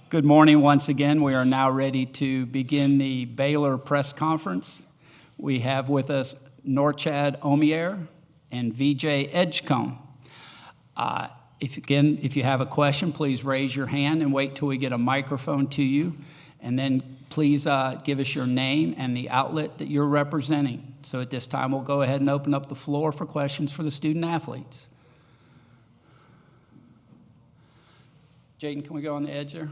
Good morning once again. We are now ready to begin the Baylor press conference. We have with us Norchad Omier and VJ Edgecombe. If you have a question, please raise your hand and wait till we get a microphone to you. And then please give us your name and the outlet that you're representing. So at this time, we'll go ahead and open up the floor for questions for the student athletes. Jaden, can we go on the edge there?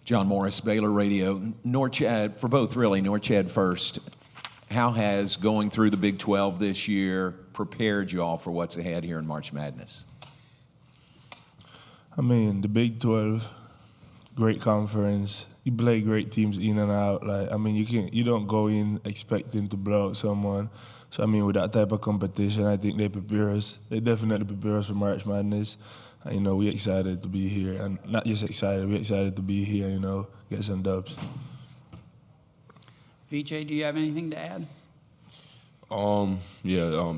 John Morris, Baylor Radio. Norchad, for both really, Norchad first. How has going through the Big 12 this year prepared you all for what's ahead here in March Madness? I mean, the Big 12, great conference. You play great teams in and out. You don't go in expecting to blow out someone. So, with that type of competition, I think they prepare us. They definitely prepare us for March Madness. We're excited to be here. And not just excited, we're excited to be here, get some dubs. VJ, do you have anything to add?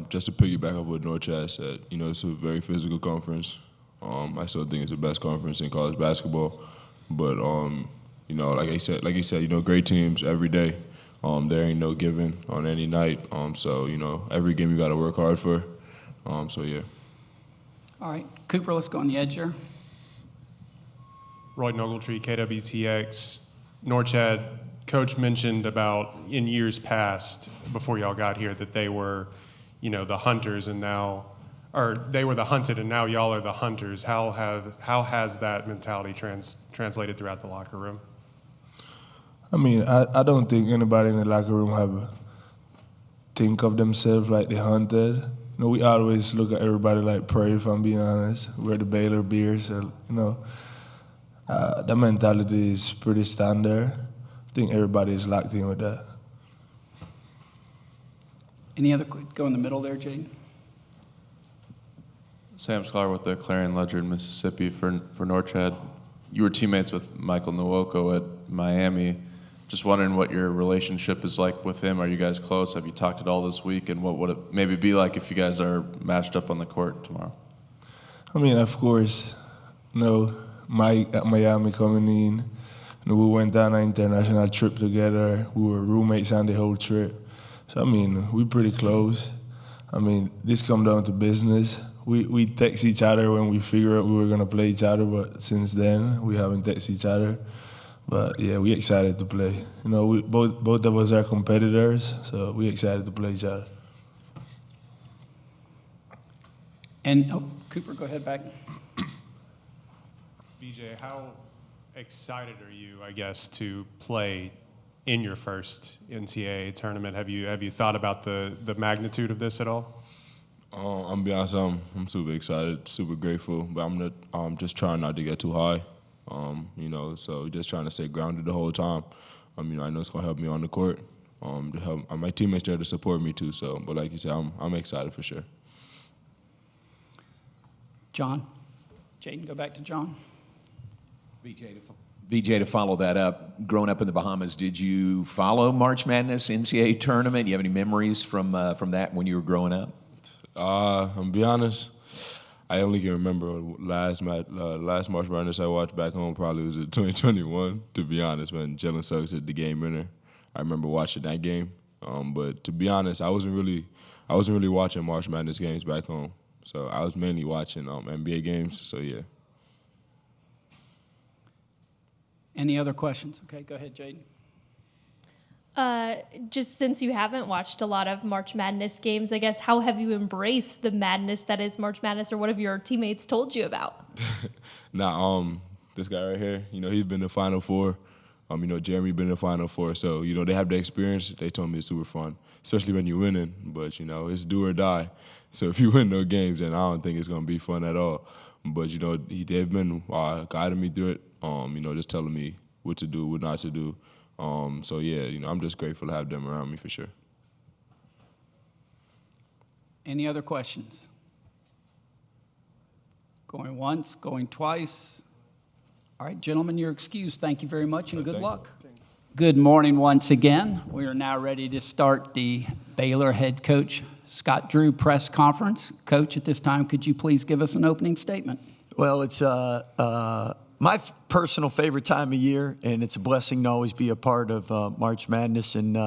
Just to piggyback off what Norchad said, it's a very physical conference. I still think it's the best conference in college basketball. But, like you said, great teams every day. There ain't no giving on any night. Every game you got to work hard for. Yeah. All right. Cooper, let's go on the edge here. Roy Ogletree, KWTX. Norchad, Coach mentioned about in years past, before y'all got here, that they were, the hunters they were the hunted and now y'all are the hunters. How has that mentality translated throughout the locker room? I don't think anybody in the locker room think of themselves like they hunted. We always look at everybody like prey, if I'm being honest. We're the Baylor Bears, so, that mentality is pretty standard. I think everybody is locked in with that. Any other? Go in the middle there, Jaden. Sam Sklar with the Clarion Ledger in Mississippi for Norchad. You were teammates with Michael Nwoko at Miami. Just wondering what your relationship is like with him. Are you guys close? Have you talked at all this week? And what would it maybe be like if you guys are matched up on the court tomorrow? Of course, Mike at Miami coming in. We went on an international trip together. We were roommates on the whole trip. So, we're pretty close. This come down to business. We text each other when we figure out we were going to play each other, but since then, we haven't texted each other. But, yeah, we're excited to play. Both of us are competitors, so we're excited to play each other. And, Cooper, go ahead back. BJ, how excited are you, to play in your first NCAA tournament? Have you thought about the magnitude of this at all? I'm gonna be honest, I'm super excited, super grateful, but I'm just trying not to get too high. So just trying to stay grounded the whole time. I know it's gonna help me on the court. To help my teammates there to support me too. So, but like you said, I'm excited for sure. John, Jaden, go back to John. VJ, to follow that up, growing up in the Bahamas, did you follow March Madness, NCAA Tournament? Do you have any memories from that when you were growing up? I'm gonna be honest. I only can remember last March Madness I watched back home probably was in 2021, to be honest, when Jalen Suggs hit the game winner. I remember watching that game. But to be honest, I wasn't really watching March Madness games back home. So I was mainly watching NBA games, so yeah. Any other questions? Okay, go ahead, Jaden. Just since you haven't watched a lot of March Madness games, I guess, how have you embraced the madness that is March Madness, or what have your teammates told you about? This guy right here, he's been in the Final Four. Jeremy been in the Final Four, so, they have the experience. They told me it's super fun, especially when you're winning, but, it's do or die. So if you win no games, then I don't think it's going to be fun at all. But, they've been guiding me through it, just telling me what to do, what not to do. So, yeah, I'm just grateful to have them around me for sure. Any other questions? Going once, going twice. All right, gentlemen, you're excused. Thank you very much, and good luck. Good morning once again. We are now ready to start the Baylor head coach Scott Drew press conference. Coach, at this time, could you please give us an opening statement? Well, it's My personal favorite time of year, and it's a blessing to always be a part of March Madness. And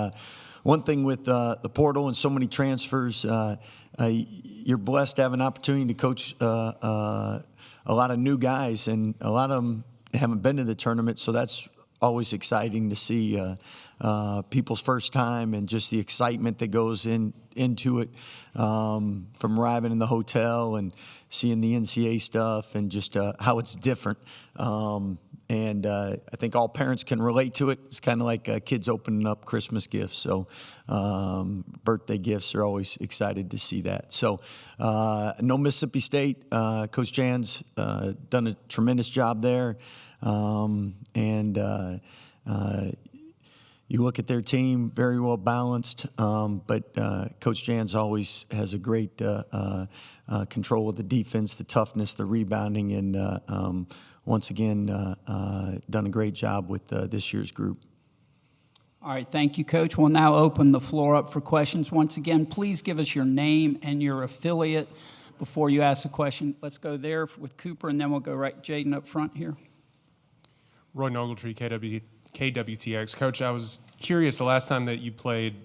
one thing with the portal and so many transfers, you're blessed to have an opportunity to coach a lot of new guys, and a lot of them haven't been to the tournament, so that's always exciting to see people's first time and just the excitement that goes into it, from arriving in the hotel and seeing the NCAA stuff and just how it's different. And I think all parents can relate to it. It's kind of like kids opening up Christmas gifts. So birthday gifts are always excited to see that. So no Mississippi State. Coach Jan's done a tremendous job there. You look at their team, very well balanced, but Coach Jan's always has a great control of the defense, the toughness, the rebounding, and once again, done a great job with this year's group. All right, thank you, Coach. We'll now open the floor up for questions. Once again, please give us your name and your affiliate before you ask a question. Let's go there with Cooper, and then we'll go right Jaden up front here. Roy Ogletree, KWTX. Coach, I was curious, the last time that you played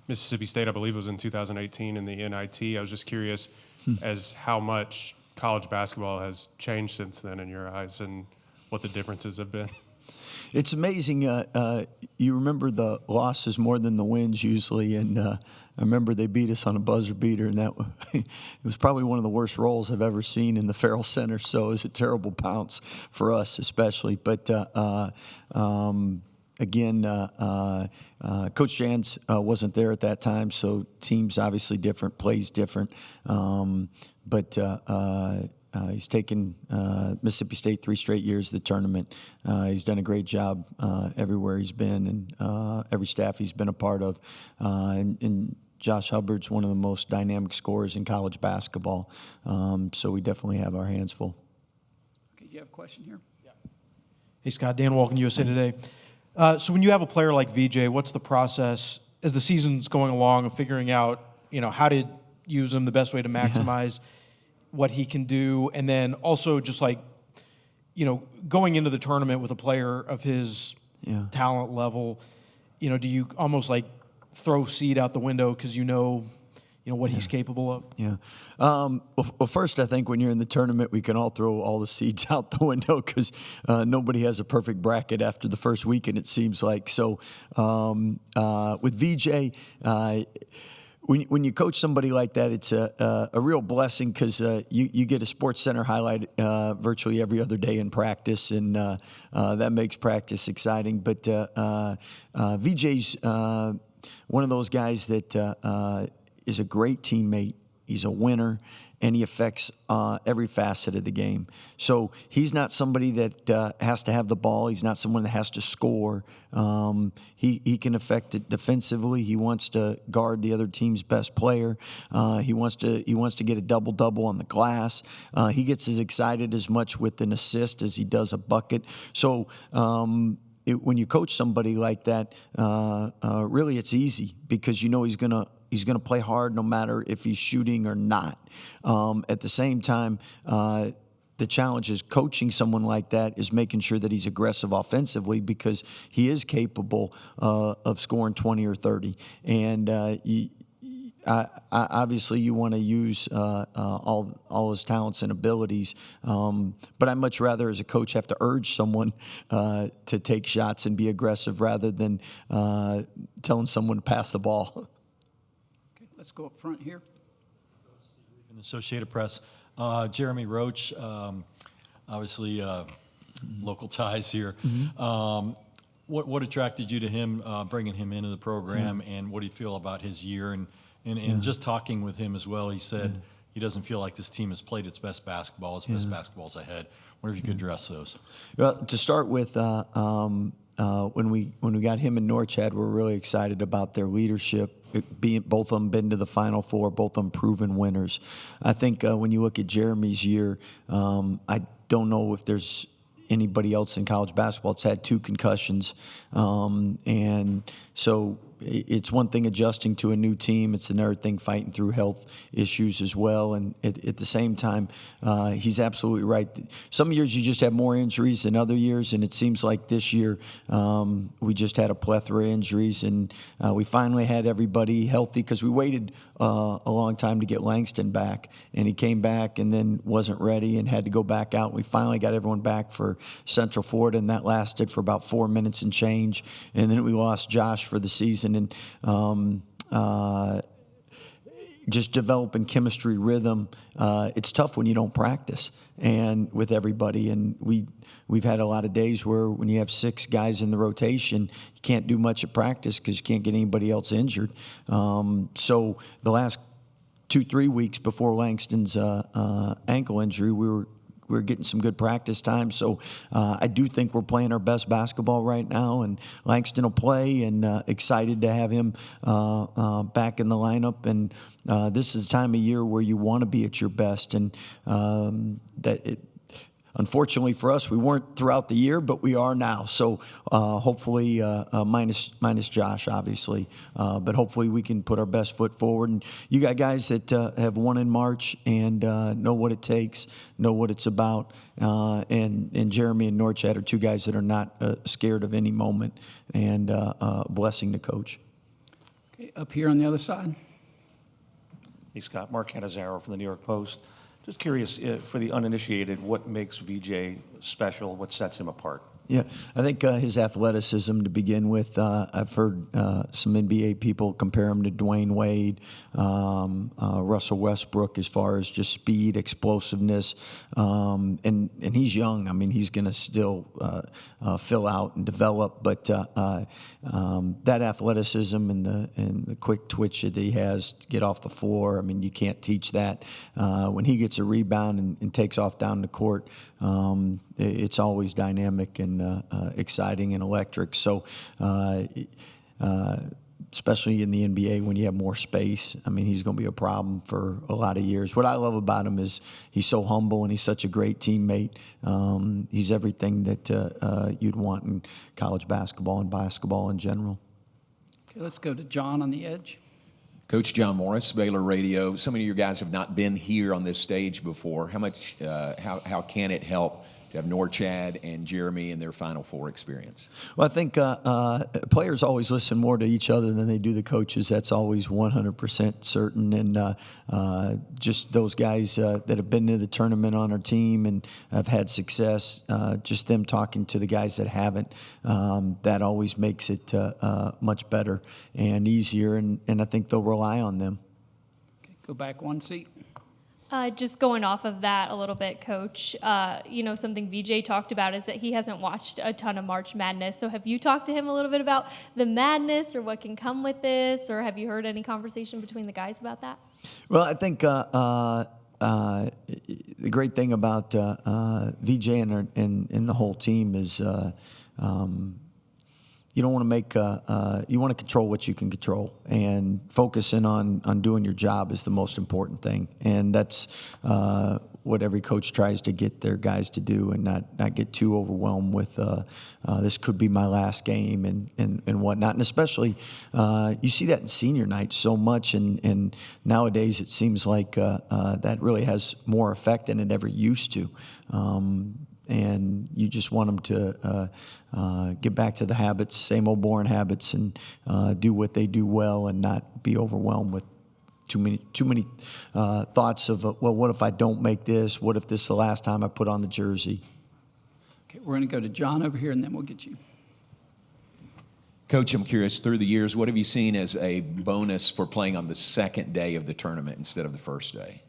Mississippi State, I believe it was in 2018 in the NIT. I was just curious as how much college basketball has changed since then in your eyes and what the differences have been. It's amazing. You remember the losses more than the wins usually, and I remember they beat us on a buzzer beater, and that it was probably one of the worst rolls I've ever seen in the Farrell Center. So it was a terrible bounce for us, especially. But again, Coach Jans wasn't there at that time, so teams obviously different, plays different. But he's taken Mississippi State 3 straight years of the tournament. He's done a great job everywhere he's been, and every staff he's been a part of. And Josh Hubbard's one of the most dynamic scorers in college basketball. So we definitely have our hands full. Okay, do you have a question here? Yeah. Hey, Scott, Dan Walken, USA Today. So when you have a player like VJ, what's the process as the season's going along of figuring out, how to use him the best way to maximize what he can do, and then also just going into the tournament with a player of his talent level, do you almost throw seed out the window because what he's capable of? Yeah. Well, first, I think when you're in the tournament, we can all throw all the seeds out the window because nobody has a perfect bracket after the first weekend, it seems like. So with VJ, when you coach somebody like that, it's a real blessing because you get a Sports Center highlight virtually every other day in practice, and that makes practice exciting. But VJ's one of those guys that is a great teammate. He's a winner, and he affects every facet of the game. So he's not somebody that has to have the ball. He's not someone that has to score. He can affect it defensively. He wants to guard the other team's best player. He wants to get a double-double on the glass. He gets as excited as much with an assist as he does a bucket. So when you coach somebody like that, really it's easy because he's going to play hard no matter if he's shooting or not. At the same time, the challenge is coaching someone like that is making sure that he's aggressive offensively because he is capable of scoring 20 or 30. And obviously you want to use all his talents and abilities, but I'd much rather as a coach have to urge someone to take shots and be aggressive rather than telling someone to pass the ball. Let's go up front here. In the Associated Press, Jeremy Roach, obviously local ties here. What attracted you to him, bringing him into the program, and what do you feel about his year? And just talking with him as well, he said he doesn't feel like this team has played its best basketball. Its best basketball's ahead. I wonder if you could address those. Well, to start with, when we got him and Norchad, we're really excited about their leadership. Both of them been to the Final Four, both of them proven winners. I think when you look at Jeremy's year, I don't know if there's anybody else in college basketball that's had 2 concussions, and so it's one thing adjusting to a new team. It's another thing fighting through health issues as well. And at the same time, he's absolutely right. Some years you just have more injuries than other years, and it seems like this year we just had a plethora of injuries, and we finally had everybody healthy because we waited a long time to get Langston back, and he came back and then wasn't ready and had to go back out. We finally got everyone back for Central Florida, and that lasted for about 4 minutes and change, and then we lost Josh for the season. And just developing chemistry, rhythm. It's tough when you don't practice and with everybody. And we've had a lot of days where when you have 6 guys in the rotation, you can't do much at practice because you can't get anybody else injured. So the last 2-3 weeks before Langston's ankle injury, we were getting some good practice time. So I do think we're playing our best basketball right now, and Langston will play, and excited to have him back in the lineup. And this is the time of year where you want to be at your best, and unfortunately for us, we weren't throughout the year, but we are now. So hopefully, minus Josh, obviously, but hopefully we can put our best foot forward. And you got guys that have won in March and know what it takes, know what it's about. And Jeremy and Norchad are 2 guys that are not scared of any moment, and blessing to coach. Okay, up here on the other side. Hey, Scott. Mark Canizaro from the New York Post. Just curious, for the uninitiated, what makes VJ special? What sets him apart? Yeah, I think his athleticism to begin with. I've heard some NBA people compare him to Dwayne Wade, Russell Westbrook, as far as just speed, explosiveness, and he's young. I mean, he's going to still fill out and develop, but that athleticism and the quick twitch that he has to get off the floor. I mean, you can't teach that. When he gets a rebound and takes off down the court, it's always dynamic and exciting and electric. So, especially in the NBA when you have more space, I mean, he's going to be a problem for a lot of years. What I love about him is he's so humble and he's such a great teammate. He's everything that you'd want in college basketball and basketball in general. Okay, let's go to John on the edge. Coach John Morris, Baylor Radio. So many of your guys have not been here on this stage before. How can it help to have Norchad and Jeremy in their Final Four experience? Well, I think players always listen more to each other than they do the coaches. That's always 100% certain. And just those guys that have been to the tournament on our team and have had success, just them talking to the guys that haven't, that always makes it much better and easier. And I think they'll rely on them. Okay, go back one seat. Just going off of that a little bit, Coach, something VJ talked about is that he hasn't watched a ton of March Madness. So have you talked to him a little bit about the madness or what can come with this, or have you heard any conversation between the guys about that? Well, I think the great thing about VJ and the whole team is you don't want to make you want to control what you can control, and focusing on doing your job is the most important thing, and that's what every coach tries to get their guys to do, and not get too overwhelmed with this could be my last game and whatnot. And especially you see that in senior night so much, and nowadays it seems like that really has more effect than it ever used to. And you just want them to get back to the habits, same old boring habits, and do what they do well, and not be overwhelmed with too many thoughts of, well, what if I don't make this? What if this is the last time I put on the jersey? Okay, we're going to go to John over here, and then we'll get you. Coach, I'm curious, through the years, what have you seen as a bonus for playing on the second day of the tournament instead of the first day?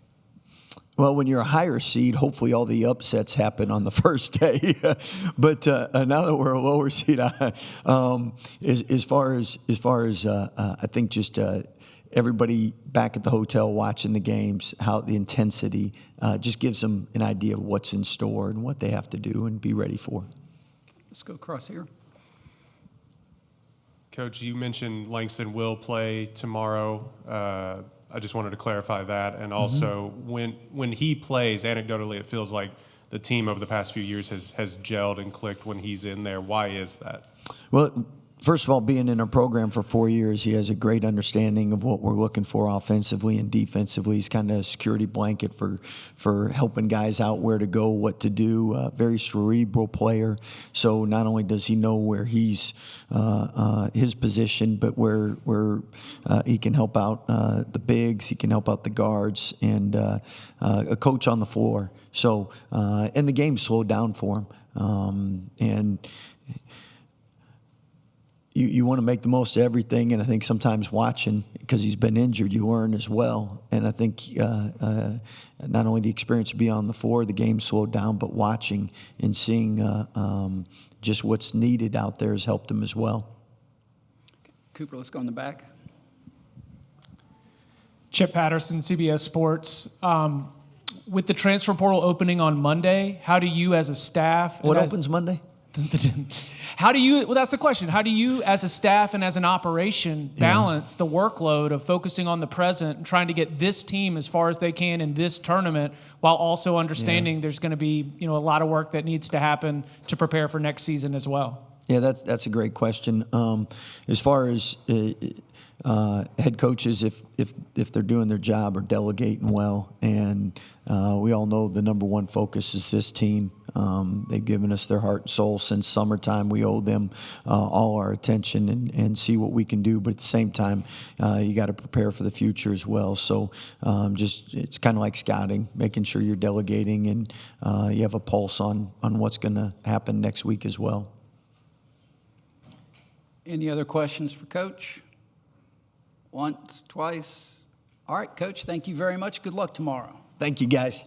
Well, when you're a higher seed, hopefully all the upsets happen on the first day. But now that we're a lower seed, as far as I think just everybody back at the hotel watching the games, how the intensity just gives them an idea of what's in store and what they have to do and be ready for. Let's go across here. Coach, you mentioned Langston will play tomorrow. I just wanted to clarify that. And also, when he plays, anecdotally, it feels like the team over the past few years has gelled and clicked when he's in there. Why is that? Well, first of all, being in our program for 4 years, he has a great understanding of what we're looking for offensively and defensively. He's kind of a security blanket for helping guys out where to go, what to do. Very cerebral player. So not only does he know where he's his position, but where he can help out the bigs, he can help out the guards, and a coach on the floor. So and the game slowed down for him. And you want to make the most of everything, and I think sometimes watching, because he's been injured, you learn as well. And I think not only the experience to be on the floor, the game slowed down, but watching and seeing just what's needed out there has helped him as well. Cooper, let's go in the back. Chip Patterson, CBS Sports. With the transfer portal opening on Monday, how do you as a staff... What opens Monday? How do you, well, that's the question. How do you as a staff and as an operation balance the workload of focusing on the present and trying to get this team as far as they can in this tournament while also understanding there's going to be, a lot of work that needs to happen to prepare for next season as well? Yeah, that's a great question. As far as head coaches, if they're doing their job, are delegating well, and we all know the number one focus is this team. They've given us their heart and soul since summertime. We owe them all our attention and see what we can do. But at the same time, you got to prepare for the future as well. So it's kind of like scouting, making sure you're delegating and you have a pulse on what's going to happen next week as well. Any other questions for Coach? Once, twice? All right, Coach, thank you very much. Good luck tomorrow. Thank you, guys.